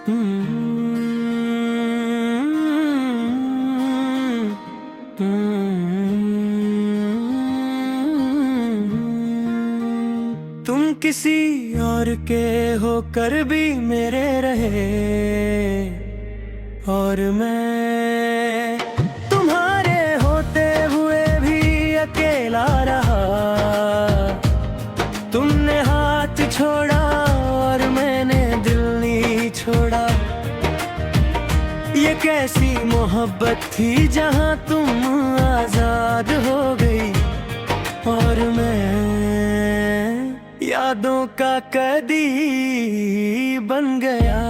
तुम किसी और के होकर भी मेरे रहे और मैं तुम्हारे होते हुए भी अकेला रहा। तुमने हाथ छोड़ा और मैंने दिल नहीं छोड़ा। ये कैसी मोहब्बत थी जहां तुम आजाद हो गई और मैं यादों का कैदी बन गया।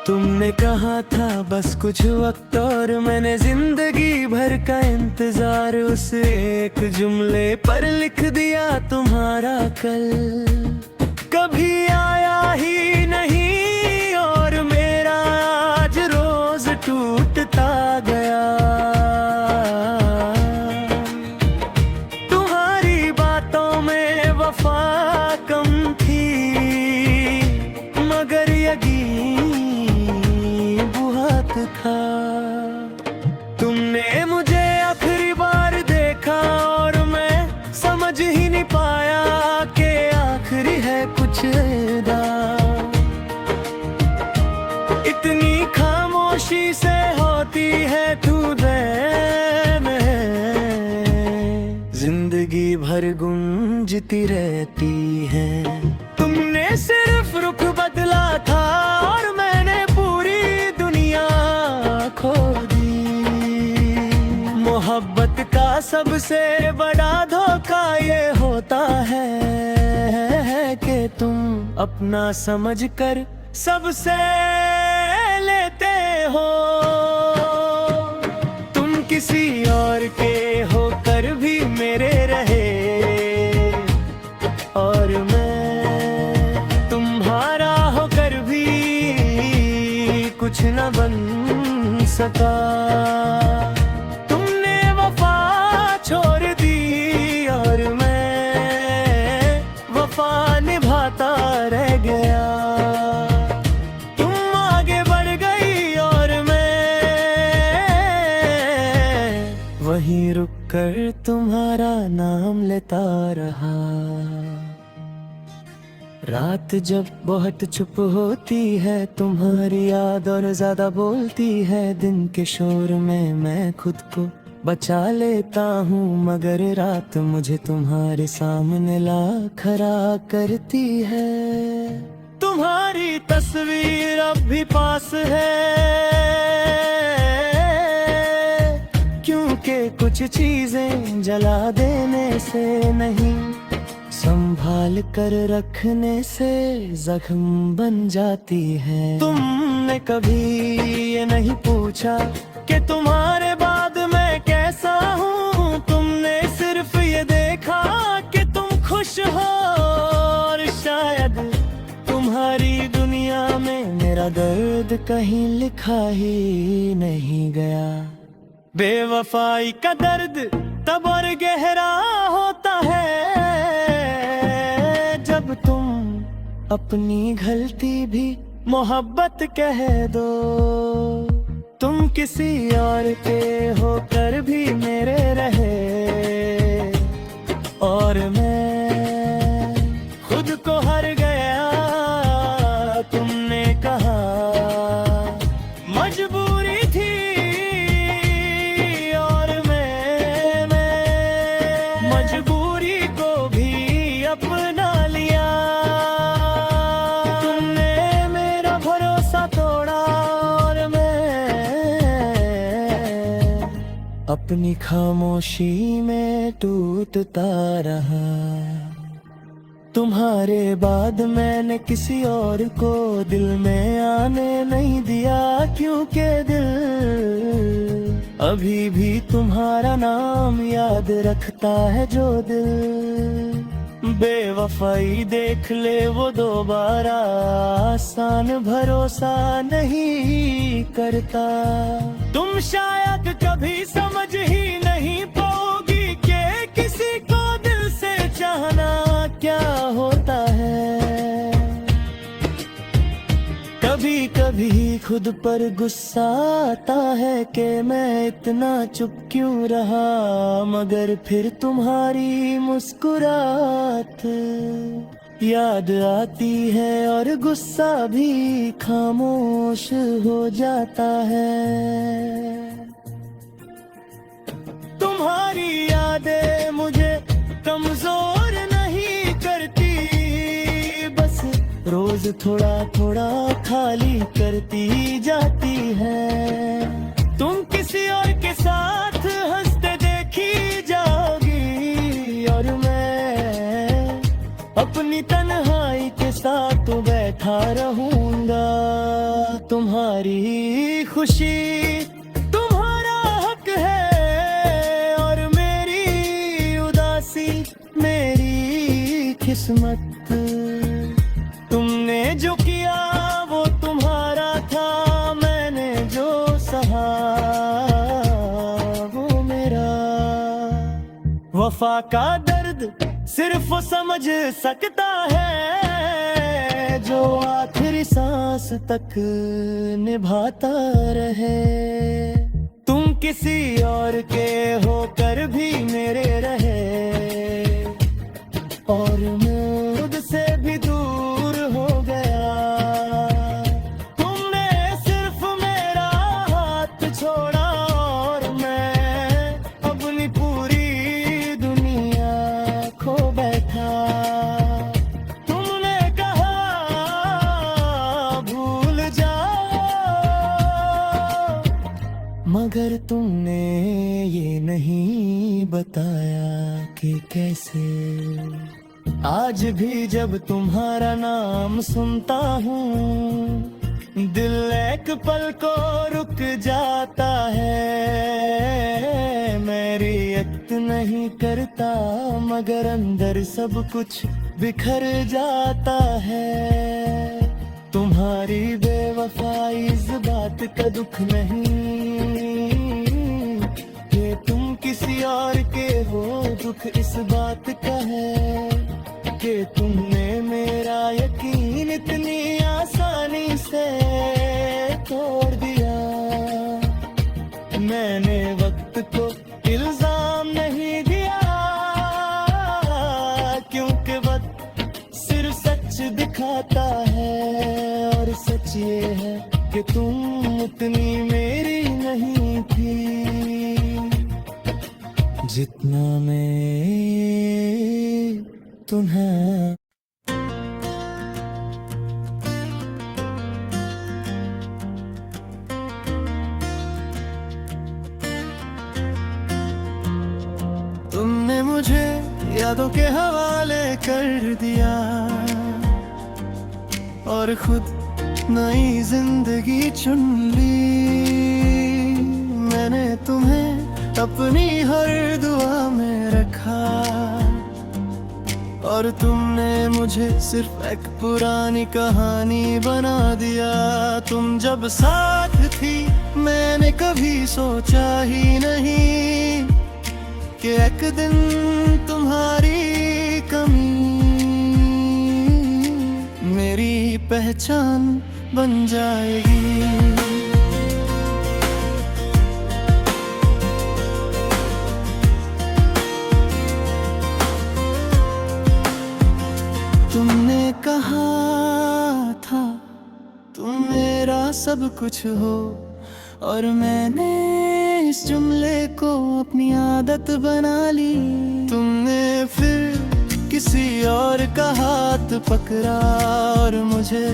तुमने कहा था बस कुछ वक्त और मैंने जिंदगी भर का इंतजार उस एक जुमले पर लिख दिया तुम्हारा कल कभी आया ही नहीं और मेरा आज रोज टूटता गया। तुम्हारी बातों में वफा कम थी मगर यकीन बहुत था। तुमने मुझे आखिरी बार देखा और मैं समझ ही नहीं पाया कि आखिरी है कुछ अदा। इतनी खामोशी से होती है तू दैन है जिंदगी भर गूंजती रहती है। तुमने सिर्फ रुख बदला था और मैंने पूरी दुनिया खो दी। मोहब्बत का सबसे बड़ा धोखा ये होता है कि तुम अपना समझकर सबसे लेते हो। तुम किसी और के होकर भी मेरे रहे और मैं तुम्हारा होकर भी कुछ न बन सका। तुमने वफा छोड़ दी और मैं वफा निभाता रह गया। तुम आगे बढ़ गई और मैं वहीं रुक कर तुम्हारा नाम लेता रहा। रात जब बहुत चुप होती है तुम्हारी याद और ज्यादा बोलती है। दिन के शोर में मैं खुद को बचा लेता हूँ मगर रात मुझे तुम्हारे सामने ला खड़ा करती है। तुम्हारी तस्वीर अब भी पास है क्योंकि कुछ चीजें जला देने से नहीं संभाल कर रखने से जख्म बन जाती है। तुमने कभी ये नहीं पूछा कि तुम्हारे बाद मैं कैसा हूँ। तुमने सिर्फ ये देखा कि तुम खुश हो और शायद तुम्हारी दुनिया में मेरा दर्द कहीं लिखा ही नहीं गया। बेवफाई का दर्द तब और गहरा होता है जब तुम अपनी गलती भी मोहब्बत कह दो। तुम किसी और के होकर भी मेरे रहे और मैं खुद को हार गया। तुमने कहा मजबूरी थी और मैंने मजबूरी को भी अपना लिया। तुमने मेरा भरोसा तोड़ा और मैं अपनी खामोशी में टूटता रहा। तुम्हारे बाद मैंने किसी और को दिल में आने नहीं दिया क्योंकि दिल अभी भी तुम्हारा नाम याद रखता है। जो दिल बेवफाई देख ले वो दोबारा आसान भरोसा नहीं करता। तुम शायद कभी समझ ही नहीं पाओगी कि किसी को दिल से चाहना क्या होता है। कभी खुद पर गुस्सा आता है कि मैं इतना चुप क्यों रहा, मगर फिर तुम्हारी मुस्कुराहट याद आती है और गुस्सा भी खामोश हो जाता है। तुम्हारी यादें मुझे कमजोर नहीं करती, बस रोज थोड़ा थोड़ा खाली करती जाती है। तुम किसी और के साथ हंसते देखी जाओगी और मैं अपनी तन्हाई के साथ तो बैठा रहूंगा। तुम्हारी खुशी तुम्हारा हक है और मेरी उदासी मेरी किस्मत। तुमने जो किया वो तुम्हारा था, मैंने जो सहा वो मेरा। वफा का दर्द सिर्फ वो समझ सकता है जो आखिरी सांस तक निभाता रहे। तुम किसी और के होकर भी मेरे रहे और मुझ से भी दूर हो गया। तुमने सिर्फ मेरा हाथ छोड़ा और मैं अपनी पूरी दुनिया खो बैठा। तुमने कहा भूल जाओ, मगर तुमने ये नहीं बताया कि कैसे। आज भी जब तुम्हारा नाम सुनता हूँ दिल एक पल को रुक जाता है। मैं रिएक्ट नहीं करता मगर अंदर सब कुछ बिखर जाता है। तुम्हारी बेवफाई इस बात का दुख नहीं कि तुम किसी और के हो, दुख इस बात का है कि तुमने मेरा यकीन इतनी आसानी से तोड़ दिया। मैंने वक्त को इल्जाम नहीं दिया क्योंकि वक्त सिर्फ सच दिखाता है और सच ये है कि तुम उतनी मेरी नहीं थी जितना मैं तुम्हें। तुमने मुझे यादों के हवाले कर दिया और खुद नई जिंदगी चुन ली। मैंने तुम्हें अपनी हर दुआ में रखा और तुमने मुझे सिर्फ एक पुरानी कहानी बना दिया। तुम जब साथ थी मैंने कभी सोचा ही नहीं कि एक दिन तुम्हारी कमी मेरी पहचान बन जाएगी। तुमने कहा था तुम मेरा सब कुछ हो और मैंने इस जुमले को अपनी आदत बना ली। तुमने फिर किसी और का हाथ पकड़ा और मुझे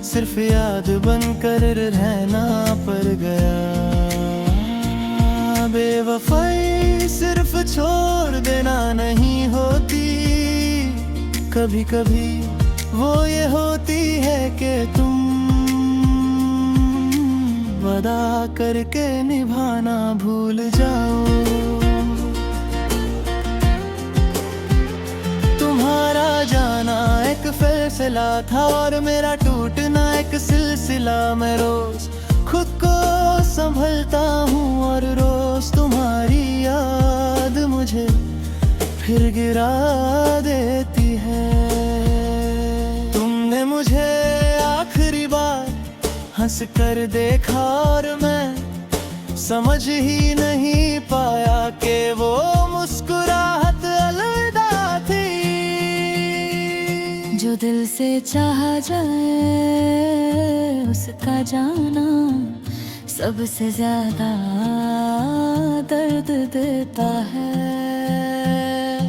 सिर्फ याद बनकर रहना पड़ गया। बेवफाई सिर्फ छोड़ देना नहीं होती, कभी कभी वो ये होती है कि तुम वादा करके निभाना भूल जाओ। तुम्हारा जाना एक फैसला था और मेरा टूटना एक सिलसिला। मैं रोज खुद को संभलता हूँ और रोज तुम्हारी याद मुझे फिर गिरा देती है। तुमने मुझे आखिरी बार हंस कर देखा और मैं समझ ही नहीं पाया कि वो मुस्कुराहट अलविदा थी। जो दिल से चाहा जाए उसका जाना सबसे ज्यादा दर्द देता है।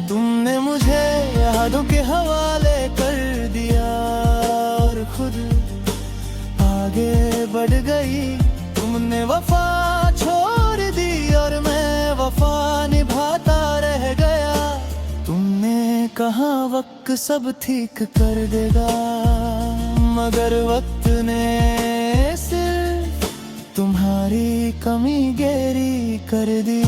तुमने मुझे यादों के हवाले कर दिया और खुद आगे बढ़ गई। तुमने वफा छोड़ दी और मैं वफा निभाता रह गया। तुमने कहा वक्त सब ठीक कर देगा, मगर वक्त ने सिर्फ तुम्हारी कमी गहरी कर दी।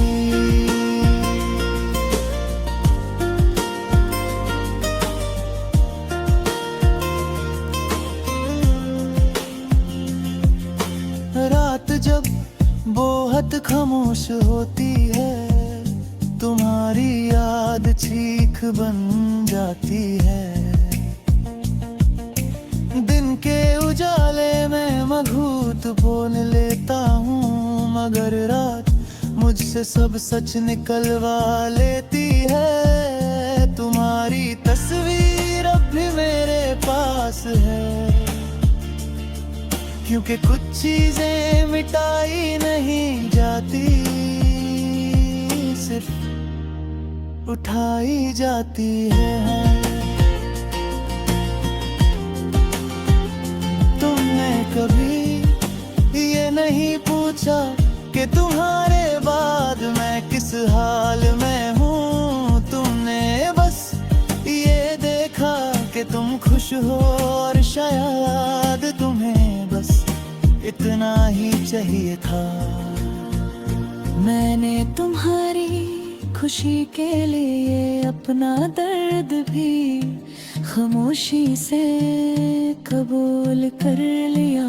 रात जब बहुत खामोश होती है, तुम्हारी याद चीख बन जाती है। दिन के उजाले में मघूत बोल लेता हूँ, मगर रात मुझसे सब सच निकलवा लेती है। तुम्हारी तस्वीर अब भी मेरे पास है, क्योंकि कुछ चीजें मिटाई नहीं जाती, सिर्फ उठाई जाती है। तुमने कभी ये नहीं पूछा कि तुम्हारे बाद मैं किस हाल में हूँ। तुमने बस ये देखा कि तुम खुश हो और शायद तुम्हें बस इतना ही चाहिए था। मैंने तुम्हारी खुशी के लिए अपना दर्द भी खामोशी से कबूल कर लिया।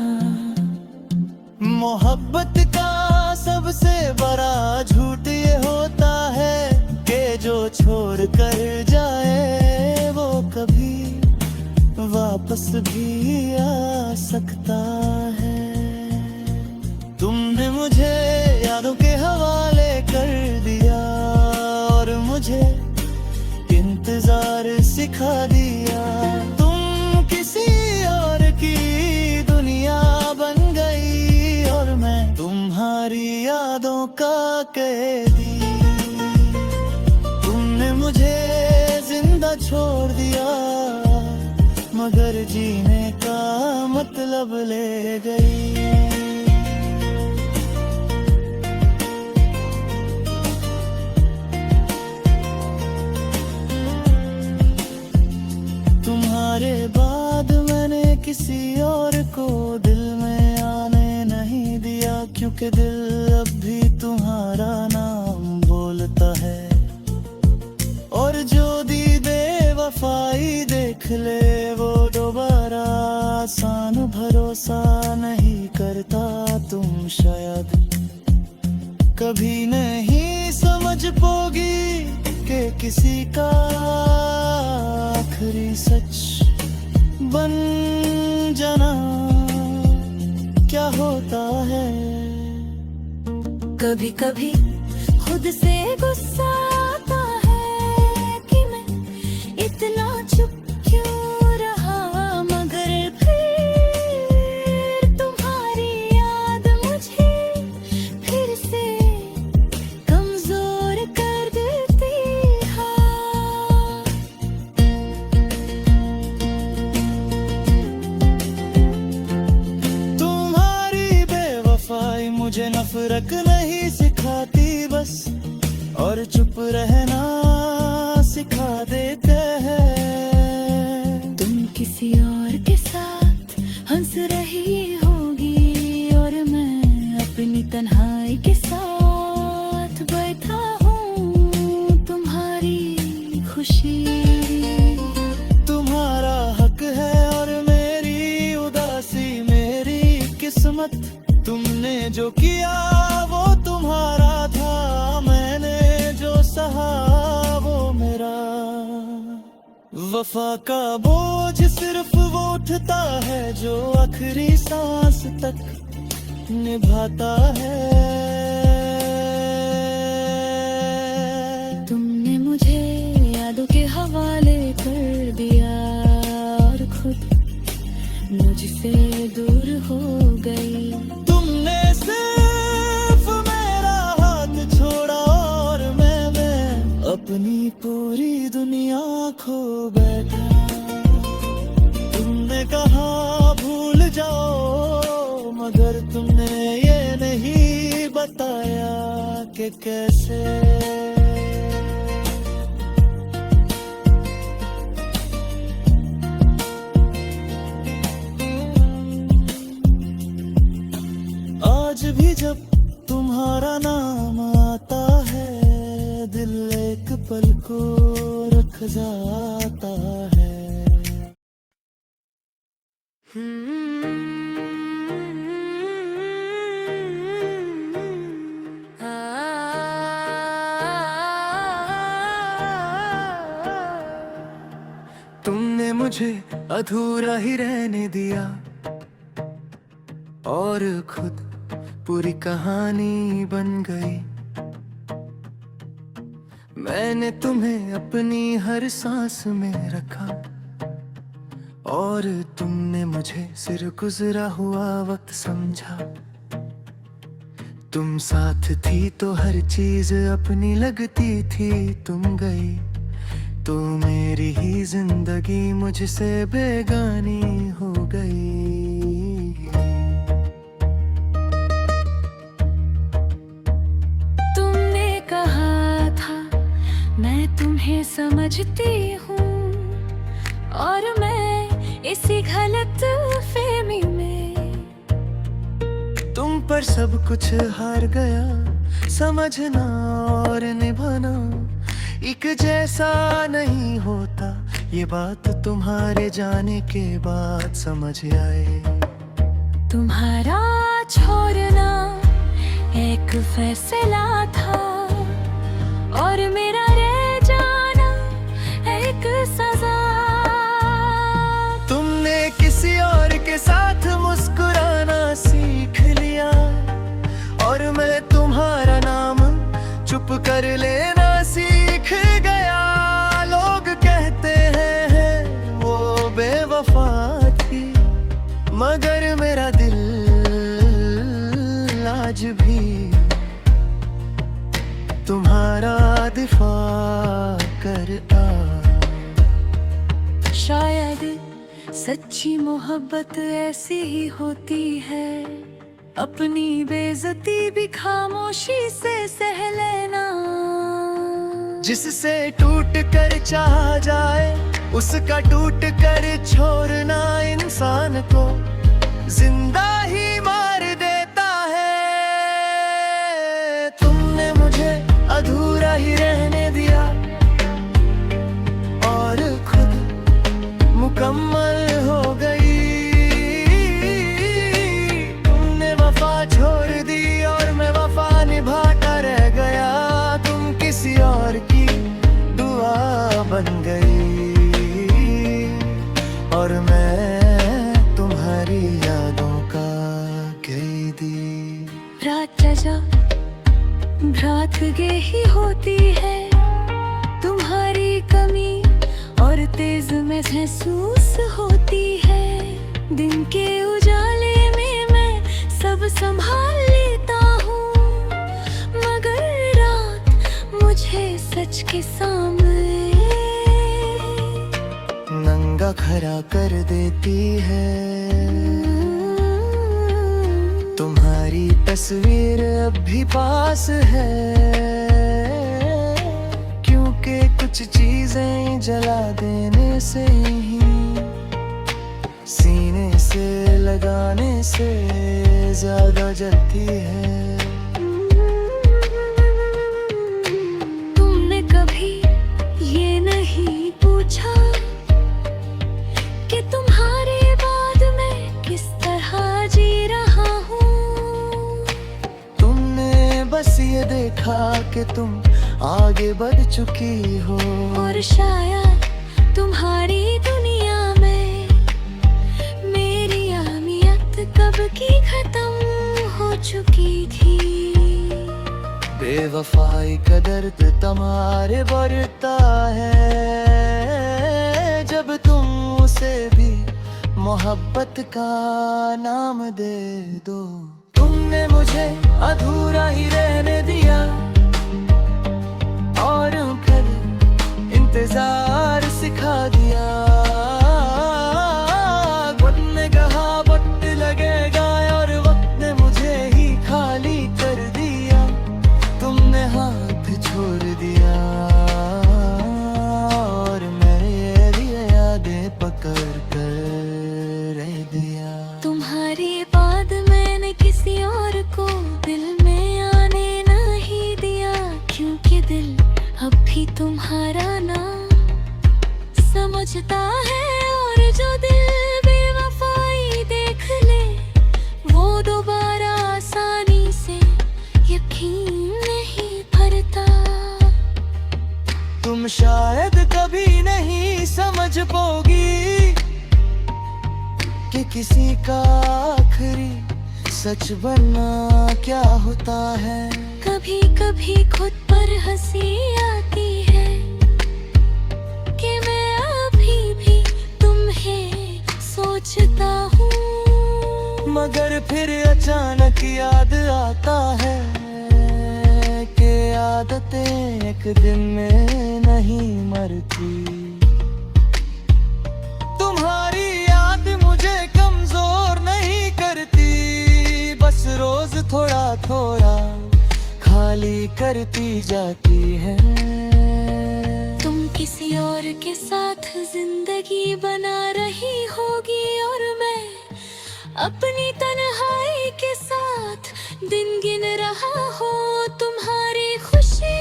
मोहब्बत का सबसे बड़ा झूठ ये होता है कि जो छोड़ कर जाए वो कभी वापस भी आ सकता है। तुमने मुझे यादों के हवाले कर दिया और मुझे इंतजार सिखा दिया। तुम किसी और की दुनिया बन गई और मैं तुम्हारी यादों का कैदी। तुमने मुझे जिंदा छोड़ दिया, मगर जीने का मतलब ले गई। तुम्हारे बाद मैंने किसी और को दिल में आने नहीं दिया, क्योंकि दिल अब भी तुम्हारा नाम बोलता है। और जो दीदे वफाई देख ले वो दोबारा आसान भरोसा नहीं करता। तुम शायद कभी नहीं समझ पाओगी कि किसी का आखिरी सच बन जाना क्या होता है। कभी कभी खुद से गुस्सा आता है कि मैं इतना चुप क्यों रहा, मगर फिर तुम्हारी याद मुझे फिर से कमजोर कर देती है। तुम्हारी बेवफाई मुझे नफरत नहीं सिखाती बस, और चुप रहना सिखा देते हैं। तुम किसी और के साथ हंस रही होगी और मैं अपनी तन्हाई के साथ बैठा हूँ। तुम्हारी खुशी तुम्हारा हक है और मेरी उदासी मेरी किस्मत। तुमने जो किया वो तुम्हारा था, मैंने जो सहा वो मेरा वफा का बोझ सिर्फ वो उठता है जो आखिरी सांस तक निभाता है। तुमने मुझे यादों के हवाले कर दिया और खुद मुझसे दूर हो गई। तुमने सिर्फ मेरा हाथ छोड़ा और मैं अपनी पूरी दुनिया खो बैठा। तुमने कहा भूल जाओ, मगर तुमने ये नहीं बताया कि कैसे। आज भी जब तुम्हारा नाम आता है, दिल एक पल को रख जाता है। तुमने मुझे अधूरा ही रहने दिया और खुद पूरी कहानी बन गई। मैंने तुम्हें अपनी हर सांस में रखा और तुमने मुझे सिर्फ गुजरा हुआ वक्त समझा। तुम साथ थी तो हर चीज अपनी लगती थी, तुम गई तो मेरी ही जिंदगी मुझसे बेगानी हो गई। तुमने कहा था मैं तुम्हें समझती हूँ और मैं इसी गलत फहमी में तुम पर सब कुछ हार गया। समझना और निभाना एक जैसा नहीं होता, ये बात तुम्हारे जाने के बाद समझ आए। तुम्हारा छोड़ना एक फैसला था और मेरा रह जाना एक सजा। तुमने किसी और के साथ मुस्कुराना सीख लिया और मैं तुम्हारा नाम चुप कर लेना सीख गया। लोग कहते हैं वो बेवफा थी, मगर मेरा दिल आज भी तुम्हारा दिफा करता। शायद सच्ची मोहब्बत ऐसी ही होती है, अपनी बेइज्जती भी खामोशी से सह लेना। जिससे टूट कर चाहा जाए उसका टूट कर छोड़ना इंसान को जिंदा ही मार देता है। तुमने मुझे अधूरा ही रहने दिया और खुद मुकम्मल हो गई। तुमने वफा छोड़ दी और मैं वफा निभाता रह गया। तुम किसी और की दुआ बन गई और मैं तुम्हारी यादों का कैदी। भ्रात गे ही होती है तुम्हारी कमी और तेज महसूस होती है। दिन के उजाले में मैं सब संभाल लेता हूँ, मगर रात मुझे सच के सामने नंगा खड़ा कर देती है। तुम्हारी तस्वीर अब भी पास है, क्योंकि कुछ चीजें जला देने से ही सीने से लगाने से ज्यादा जलती है। तुमने कभी ये नहीं पूछा कि तुम्हारे बाद मैं किस तरह जी रहा हूँ। तुमने बस ये देखा कि तुम आगे बढ़ चुकी हो और शायद तुम्हारी दुनिया में मेरी अहमियत कब की खत्म हो चुकी थी। बेवफाई का दर्द तुम्हारे बढ़ता है जब तुम उसे भी मोहब्बत का नाम दे दो। तुमने मुझे अधूरा ही रहने दिया और फिर इंतजार सिखा दिया। वक्त ने कहा वक्त लगेगा और वक्त ने मुझे ही खाली कर दिया। तुमने हाथ छोड़ दिया और मेरे लिए यादें पकड़ कर रह दिया। तुम्हारी बात मैंने किसी और को दिल में आने नहीं दिया, क्योंकि दिल अब भी तुम्हारा नाम समझता है। और जो दिल बेवफाई देख ले वो दोबारा आसानी से यकीन नहीं भरता। तुम शायद कभी नहीं समझ पाओगी कि किसी का आखिरी सच बनना क्या होता है। कभी कभी खुद पर हंसी आती है कि मैं अभी भी तुम्हें सोचता हूँ। मगर फिर अचानक याद आता है कि आदतें एक दिन में नहीं मरती। तुम्हारी याद मुझे कमजोर नहीं करती, बस रोज थोड़ा थोड़ा खाली करती जाती है। तुम किसी और के साथ जिंदगी बना रही होगी और मैं अपनी तन्हाई के साथ दिन गिन रहा हूँ। तुम्हारी खुशी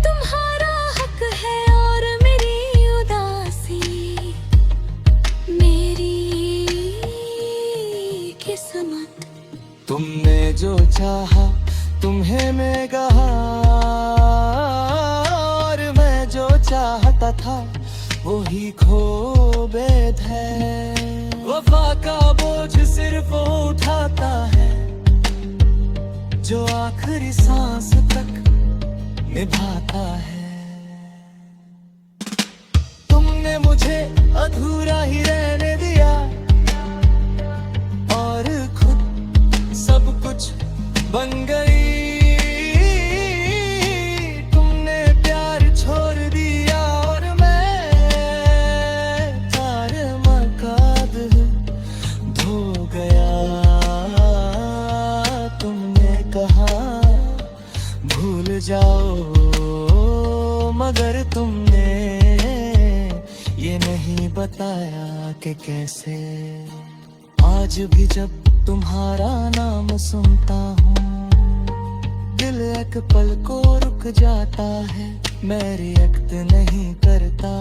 तुम्हारा हक है और मेरी उदासी मेरी किस्मत। तुमने जो चाहा तुम्हें मैं कहा और मैं जो चाहता था वो ही खो बैठ है। वफा का बोझ सिर्फ वो उठाता है जो आखिरी सांस तक निभाता है। तुमने मुझे अधूरा ही रहने दिया और खुद सब कुछ बन गई। तुमने प्यार छोड़ दिया और मैं तारे मकाद धो गया। तुमने कहा भूल जाओ मगर तुमने ये नहीं बताया कि कैसे। आज भी जब तुम्हारा नाम सुनता हूँ दिल एक पल को रुक जाता है। मैं रिएक्ट नहीं करता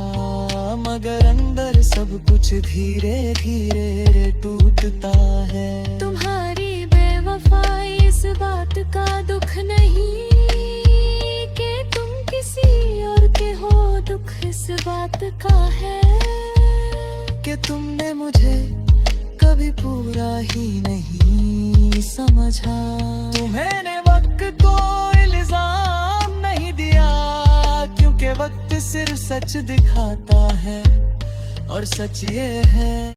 मगर अंदर सब कुछ धीरे धीरे टूटता है। तुम्हारी बेवफाई इस बात का दुख नहीं कि तुम किसी और के हो, दुख इस बात का है कि तुमने मुझे कभी पूरा ही नहीं समझा। तुम्हें ने वक्त को इल्जाम नहीं दिया क्योंकि वक्त सिर्फ सच दिखाता है और सच ये है